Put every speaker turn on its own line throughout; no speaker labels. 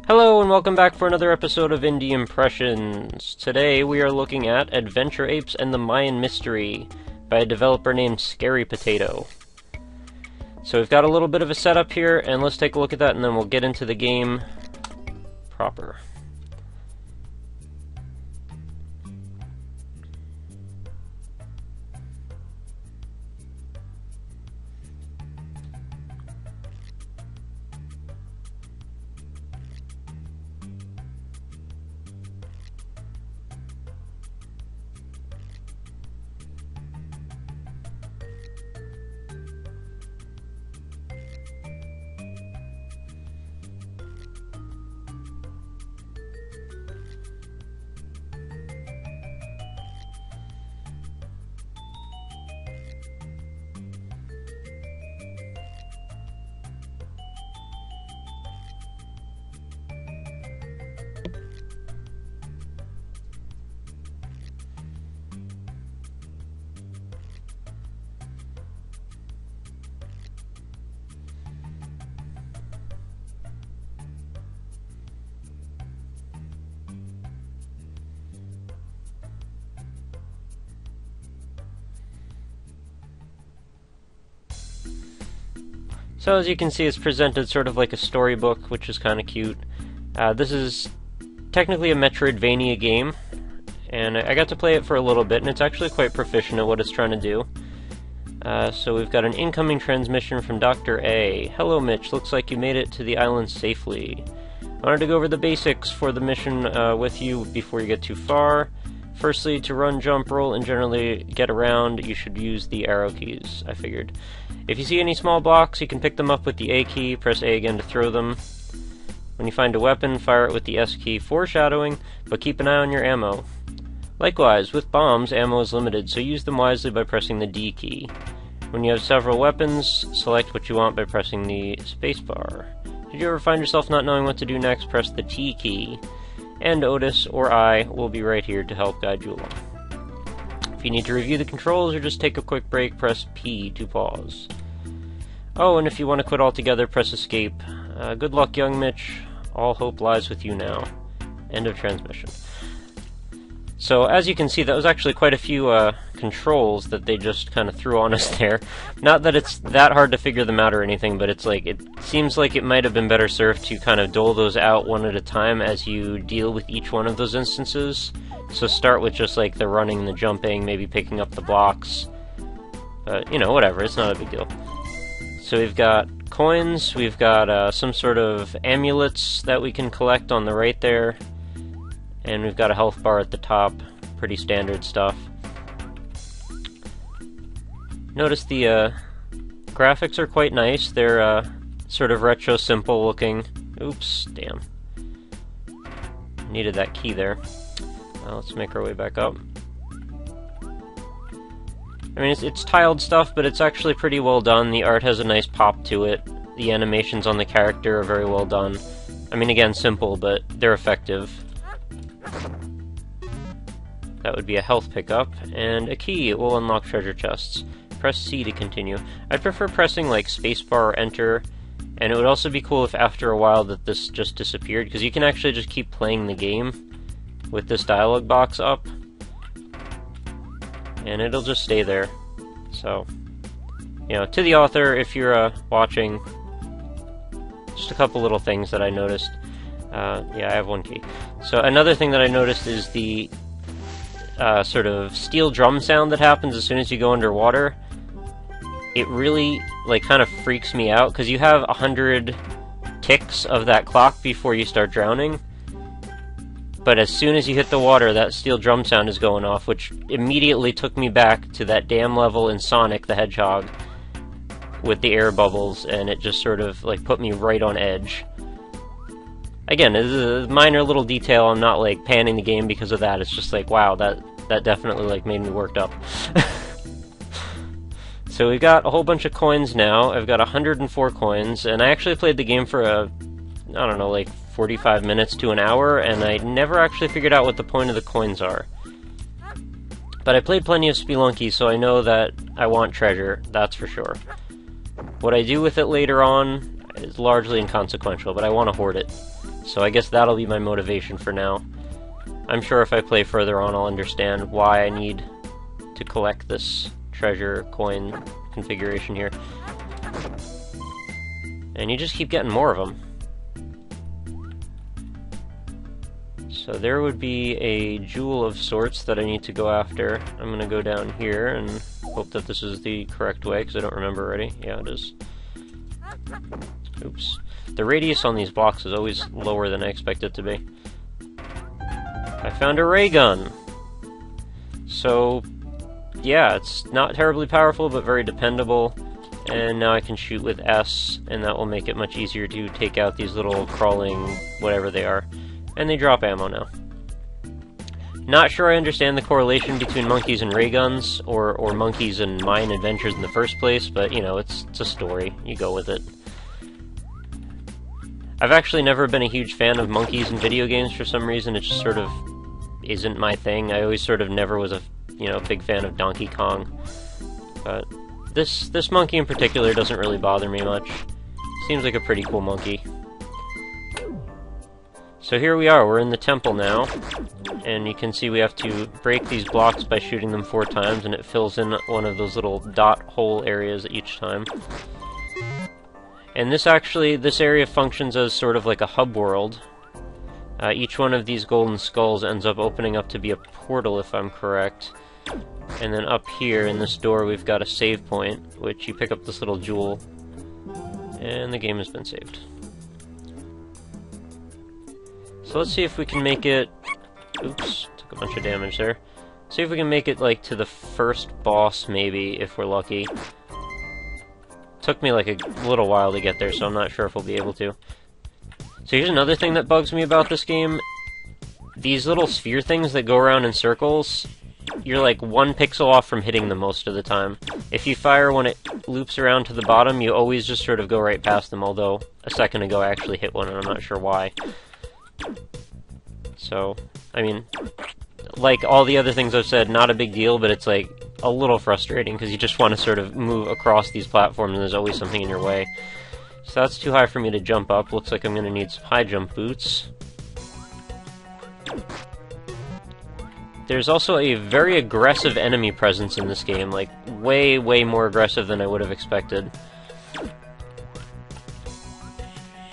Hello and welcome back for another episode of Indie Impressions. Today we are looking at Adventure Apes and the Mayan Mystery by a developer named Scary Potato. So we've got a little bit of a setup here, and let's take a look at that and then we'll get into the game proper. So as you can see, it's presented sort of like a storybook, which is kind of cute. This is technically a Metroidvania game, and I got to play it for a little bit, and it's actually quite proficient at what it's trying to do. So we've got an incoming transmission from Dr. A. Hello Mitch, looks like you made it to the island safely. I wanted to go over the basics for the mission with you before you get too far. Firstly, to run, jump, roll, and generally get around, you should use the arrow keys, I figured. If you see any small blocks, you can pick them up with the A key, press A again to throw them. When you find a weapon, fire it with the S key, foreshadowing, but keep an eye on your ammo. Likewise, with bombs, ammo is limited, so use them wisely by pressing the D key. When you have several weapons, select what you want by pressing the spacebar. Did you ever find yourself not knowing what to do next, press the T key. And Otis, or I, will be right here to help guide you along. If you need to review the controls or just take a quick break, press P to pause. Oh, and if you want to quit altogether, press escape. Good luck, young Mitch. All hope lies with you now. End of transmission. So, as you can see, that was actually quite a few controls that they just kind of threw on us there. Not that it's that hard to figure them out or anything, but it's like, it seems like it might have been better served to kind of dole those out one at a time as you deal with each one of those instances. So start with just like the running, the jumping, maybe picking up the blocks. You know, whatever, it's not a big deal. So we've got coins, we've got some sort of amulets that we can collect on the right there. And we've got a health bar at the top, pretty standard stuff. Notice the graphics are quite nice. They're sort of retro simple looking. Oops, damn. Needed that key there. Let's make our way back up. I mean, it's tiled stuff, but it's actually pretty well done. The art has a nice pop to it. The animations on the character are very well done. I mean, again, simple, but they're effective. That would be a health pickup, and a key. It will unlock treasure chests. Press C to continue. I'd prefer pressing like spacebar or enter, and it would also be cool if after a while that this just disappeared, because you can actually just keep playing the game with this dialog box up, and it'll just stay there. So, you know, to the author, if you're watching, just a couple little things that I noticed. Yeah, I have one key. So another thing that I noticed is the sort of steel drum sound that happens as soon as you go underwater. It really, like, kind of freaks me out, because you have 100 ticks of that clock before you start drowning. But as soon as you hit the water, that steel drum sound is going off, which immediately took me back to that dam level in Sonic the Hedgehog with the air bubbles, and it just sort of, like, put me right on edge. Again, it's a minor little detail. I'm not, like, panning the game because of that. It's just like, wow, that definitely, like, made me worked up. So we've got a whole bunch of coins now. I've got 104 coins, and I actually played the game for I don't know, like 45 minutes to an hour, and I never actually figured out what the point of the coins are. But I played plenty of spelunking, so I know that I want treasure, that's for sure. What I do with it later on, is largely inconsequential, but I want to hoard it. So I guess that'll be my motivation for now. I'm sure if I play further on I'll understand why I need to collect this treasure coin configuration here. And you just keep getting more of them. So there would be a jewel of sorts that I need to go after. I'm going to go down here and hope that this is the correct way, because I don't remember already. Yeah, it is. Oops. The radius on these blocks is always lower than I expect it to be. I found a ray gun! So, yeah, it's not terribly powerful, but very dependable. And now I can shoot with S, and that will make it much easier to take out these little crawling whatever they are. And they drop ammo now. Not sure I understand the correlation between monkeys and ray guns, or monkeys and Mayan adventures in the first place, but, you know, it's a story. You go with it. I've actually never been a huge fan of monkeys in video games for some reason. It just sort of isn't my thing. I always sort of never was a, you know, big fan of Donkey Kong. But this monkey in particular doesn't really bother me much. Seems like a pretty cool monkey. So here we are, we're in the temple now, and you can see we have to break these blocks by shooting them 4 times, and it fills in one of those little dot hole areas each time. And this area functions as sort of like a hub world. Each one of these golden skulls ends up opening up to be a portal, if I'm correct. And then up here in this door we've got a save point, which you pick up this little jewel, and the game has been saved. So let's see if we can make it... Oops, took a bunch of damage there. See if we can make it, like, to the first boss, maybe, if we're lucky. Took me, like, a little while to get there, so I'm not sure if we'll be able to. So here's another thing that bugs me about this game. These little sphere things that go around in circles, you're, like, 1 pixel off from hitting them most of the time. If you fire when it loops around to the bottom, you always just sort of go right past them, although a second ago I actually hit one, and I'm not sure why. So, I mean, like all the other things I've said, not a big deal, but it's like a little frustrating because you just want to sort of move across these platforms and there's always something in your way. So that's too high for me to jump up. Looks like I'm going to need some high jump boots. There's also a very aggressive enemy presence in this game, like way, way more aggressive than I would have expected.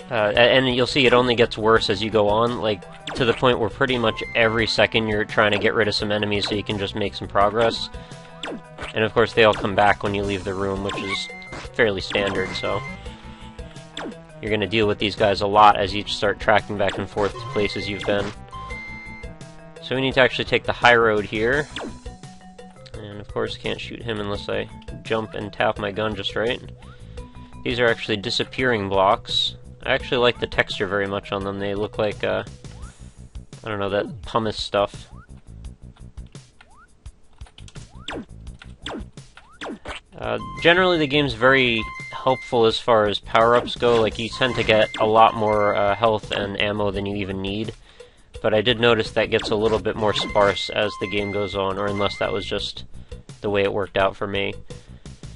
And you'll see it only gets worse as you go on, like, to the point where pretty much every second you're trying to get rid of some enemies so you can just make some progress. And of course they all come back when you leave the room, which is fairly standard, so... You're gonna deal with these guys a lot as you start tracking back and forth to places you've been. So we need to actually take the high road here. And of course can't shoot him unless I jump and tap my gun just right. These are actually disappearing blocks. I actually like the texture very much on them. They look like, I don't know, that pumice stuff. Generally the game's very helpful as far as power-ups go. Like, you tend to get a lot more health and ammo than you even need. But I did notice that gets a little bit more sparse as the game goes on, or unless that was just the way it worked out for me.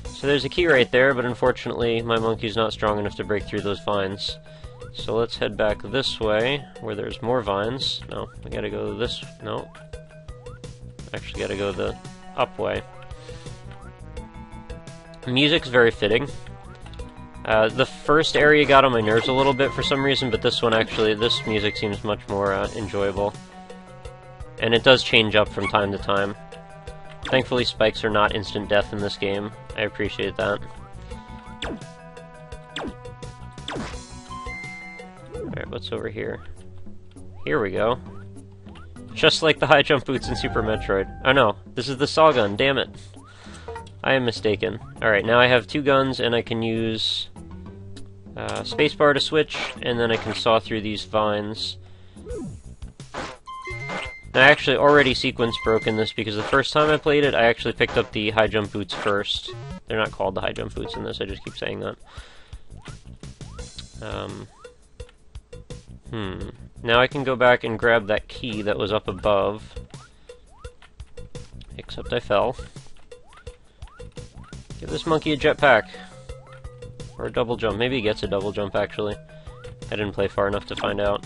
So there's a key right there, but unfortunately my monkey's not strong enough to break through those vines. So let's head back this way, where there's more vines. No, we gotta go this... no. Actually gotta go the up way. The music's very fitting. The first area got on my nerves a little bit for some reason, but this one actually, this music seems much more enjoyable. And it does change up from time to time. Thankfully spikes are not instant death in this game. I appreciate that. Alright, what's over here? Here we go. Just like the high jump boots in Super Metroid. Oh no, this is the saw gun, damn it. I am mistaken. Alright, now I have 2 guns and I can use spacebar to switch, and then I can saw through these vines. I actually already sequence broke in this because the first time I played it, I actually picked up the high jump boots first. They're not called the high jump boots in this, I just keep saying that. Now I can go back and grab that key that was up above. Except I fell. Give this monkey a jetpack. Or a double jump. Maybe he gets a double jump, actually. I didn't play far enough to find out.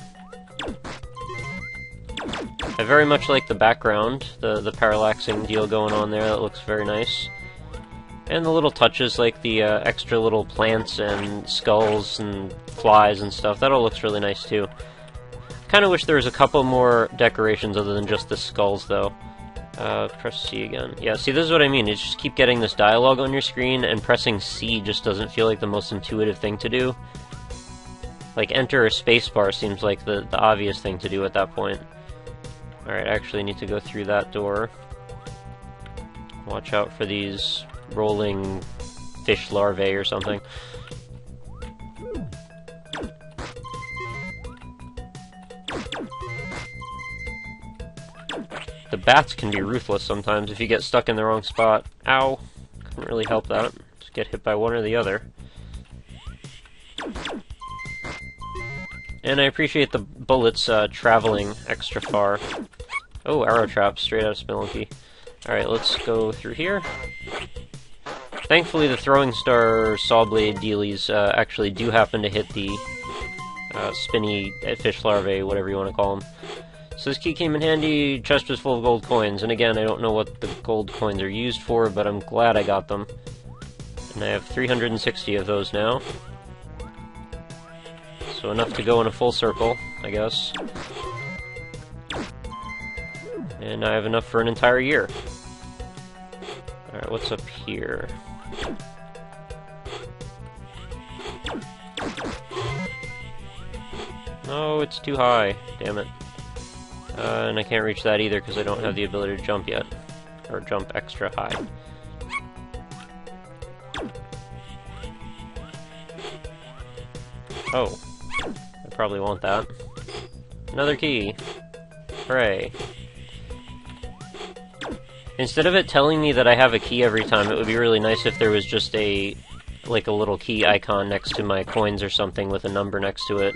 I very much like the background, the parallaxing deal going on there. That looks very nice. And the little touches, like the extra little plants and skulls and flies and stuff. That all looks really nice, too. Kind of wish there was a couple more decorations other than just the skulls, though. Press C again. Yeah, see, this is what I mean. You just keep getting this dialogue on your screen, and pressing C just doesn't feel like the most intuitive thing to do. Like, enter a spacebar seems like the obvious thing to do at that point. Alright, I actually need to go through that door. Watch out for these rolling fish larvae or something. The bats can be ruthless sometimes if you get stuck in the wrong spot. Ow! Couldn't really help that. Just get hit by one or the other. And I appreciate the bullets traveling extra far. Oh, arrow traps, straight out of Spelunky. Alright, let's go through here. Thankfully, the throwing star sawblade dealies actually do happen to hit the spinny fish larvae, whatever you want to call them. So this key came in handy. Chest was full of gold coins, and again, I don't know what the gold coins are used for, but I'm glad I got them. And I have 360 of those now. So enough to go in a full circle, I guess. And I have enough for an entire year. Alright, what's up here? No, it's too high. Damn it. And I can't reach that either because I don't have the ability to jump yet. Or jump extra high. Oh. I probably want that. Another key. Hooray. Instead of it telling me that I have a key every time, it would be really nice if there was just a little key icon next to my coins or something with a number next to it.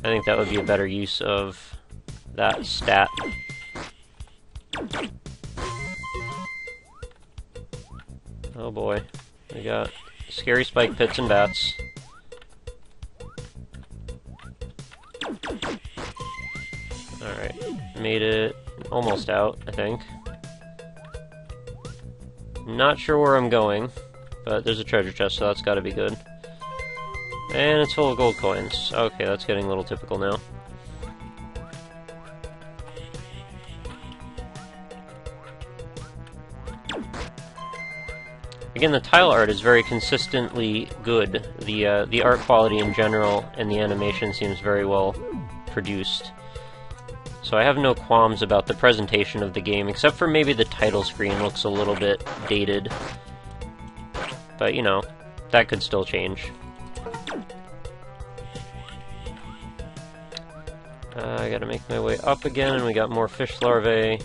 I think that would be a better use of that stat. Oh boy. We got scary spike pits and bats. Alright. Made it almost out, I think. Not sure where I'm going, but there's a treasure chest, so that's gotta be good. And it's full of gold coins. Okay, that's getting a little typical now. Again, the tile art is very consistently good. The art quality in general and the animation seems very well produced. So I have no qualms about the presentation of the game, except for maybe the title screen looks a little bit dated. But, you know, that could still change. I gotta make my way up again, and we got more fish larvae.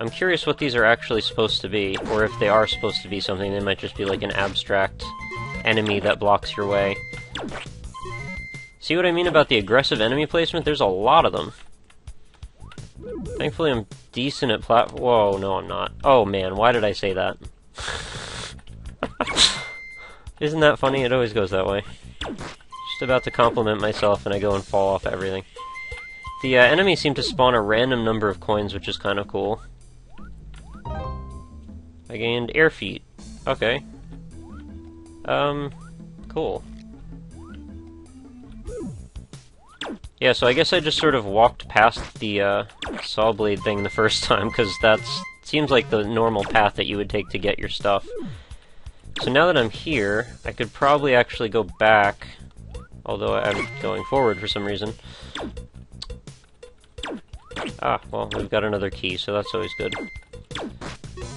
I'm curious what these are actually supposed to be, or if they are supposed to be something. They might just be like an abstract enemy that blocks your way. See what I mean about the aggressive enemy placement? There's a lot of them. Thankfully I'm decent at Whoa, no I'm not. Oh man, why did I say that? Isn't that funny? It always goes that way. Just about to compliment myself and I go and fall off everything. The enemies seem to spawn a random number of coins, which is kind of cool. I gained air feet. Okay. Cool. Yeah, so I guess I just sort of walked past the sawblade thing the first time, because that seems like the normal path that you would take to get your stuff. So now that I'm here, I could probably actually go back, although I'm going forward for some reason. Ah, well, we've got another key, so that's always good.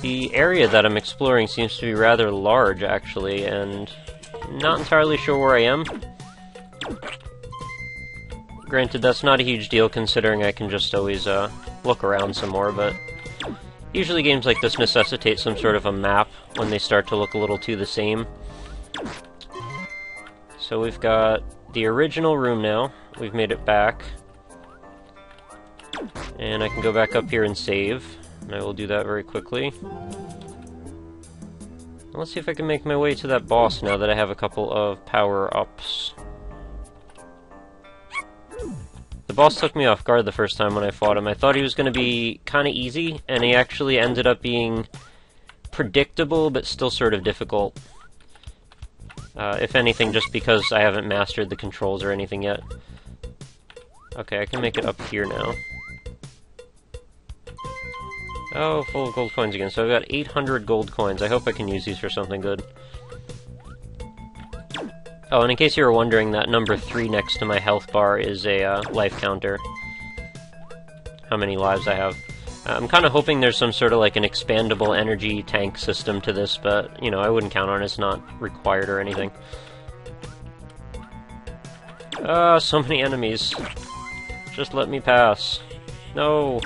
The area that I'm exploring seems to be rather large, actually, and not entirely sure where I am. Granted, that's not a huge deal considering I can just always look around some more, but usually games like this necessitate some sort of a map when they start to look a little too the same. So we've got the original room now. We've made it back. And I can go back up here and save. And I will do that very quickly. Let's see if I can make my way to that boss now that I have a couple of power-ups. The boss took me off guard the first time when I fought him. I thought he was going to be kind of easy, and he actually ended up being predictable, but still sort of difficult. If anything, just because I haven't mastered the controls or anything yet. Okay, I can make it up here now. Oh, full of gold coins again. So I've got 800 gold coins. I hope I can use these for something good. Oh, and in case you were wondering, that number 3 next to my health bar is a life counter. How many lives I have. I'm kind of hoping there's some sort of like an expandable energy tank system to this, but, you know, I wouldn't count on it. It's not required or anything. So many enemies. Just let me pass. No.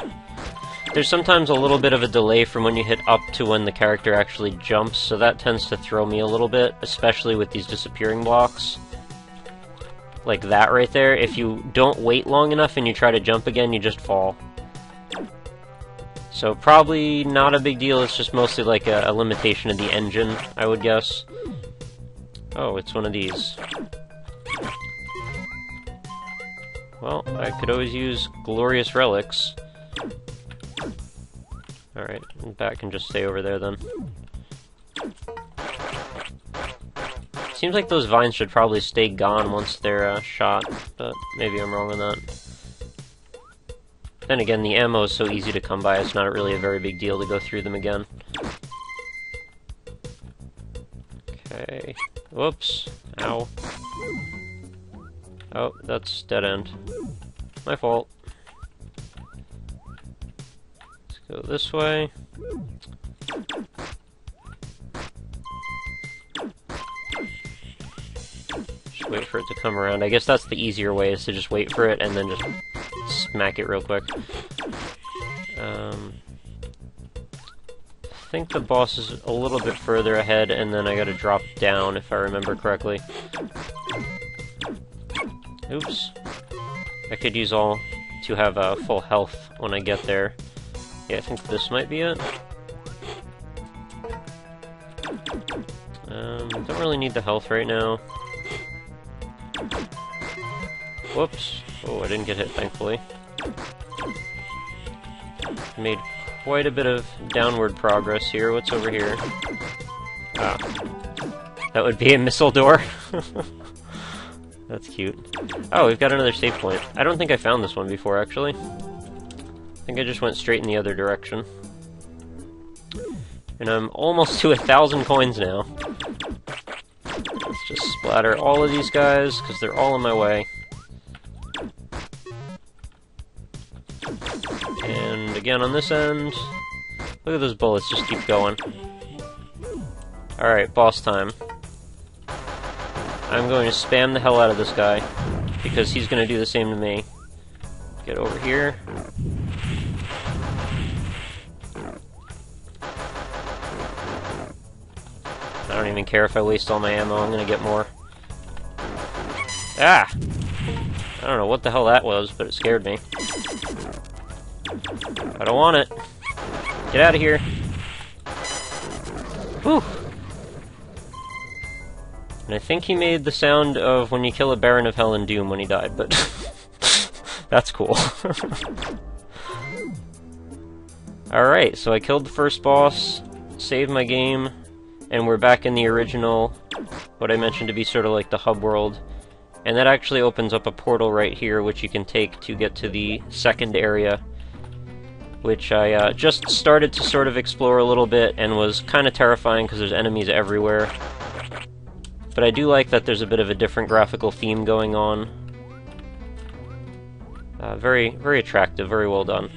There's sometimes a little bit of a delay from when you hit up to when the character actually jumps, so that tends to throw me a little bit, especially with these disappearing blocks. Like that right there. If you don't wait long enough and you try to jump again, you just fall. So probably not a big deal, it's just mostly like a limitation of the engine, I would guess. Oh, it's one of these. Well, I could always use glorious relics. Alright, that can just stay over there then. Seems like those vines should probably stay gone once they're shot, but maybe I'm wrong on that. Then again, the ammo is so easy to come by, it's not really a very big deal to go through them again. Okay. Whoops. Ow. Oh, that's dead end. My fault. Let's go this way. Just wait for it to come around. I guess that's the easier way, is to just wait for it and then just smack it real quick. I think the boss is a little bit further ahead, and then I gotta drop down, if I remember correctly. Oops. I could use all to have full health when I get there. Yeah, I think this might be it. Don't really need the health right now. Whoops. Oh, I didn't get hit, thankfully. Made quite a bit of downward progress here. What's over here? Ah. That would be a missile door. That's cute. Oh, we've got another save point. I don't think I found this one before, actually. I think I just went straight in the other direction. And I'm almost to 1,000 coins now. Let's just splatter all of these guys, because they're all in my way. And again on this end. Look at those bullets, just keep going. Alright, boss time. I'm going to spam the hell out of this guy, because he's going to do the same to me. Get over here. I don't even care if I waste all my ammo, I'm going to get more. Ah! I don't know what the hell that was, but it scared me. I don't want it. Get out of here. Whew! And I think he made the sound of when you kill a Baron of Hell in Doom when he died, but that's cool. Alright, so I killed the first boss, saved my game, and we're back in the original, what I mentioned to be sort of like the hub world. And that actually opens up a portal right here, which you can take to get to the second area, which I just started to sort of explore a little bit, and was kind of terrifying because there's enemies everywhere. But I do like that there's a bit of a different graphical theme going on. Very, very attractive, very well done.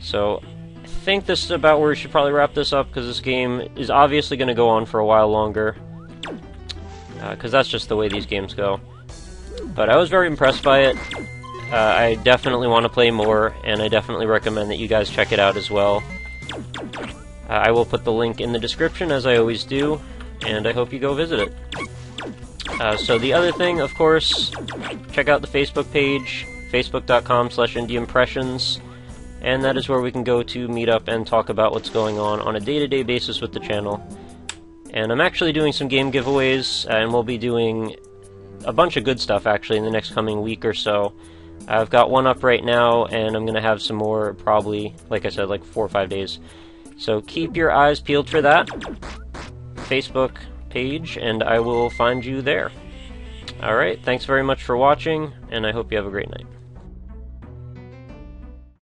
So, I think this is about where we should probably wrap this up, because this game is obviously going to go on for a while longer. Because that's just the way these games go. But I was very impressed by it. I definitely want to play more, and I definitely recommend that you guys check it out as well. I will put the link in the description, as I always do, and I hope you go visit it. So the other thing, of course, check out the Facebook page, facebook.com/indieimpressions, and that is where we can go to meet up and talk about what's going on a day-to-day basis with the channel. And I'm actually doing some game giveaways, and we'll be doing a bunch of good stuff actually in the next coming week or so. I've got one up right now, and I'm going to have some more probably, like I said, like 4 or 5 days. So keep your eyes peeled for that Facebook page, and I will find you there. Alright, thanks very much for watching, and I hope you have a great night.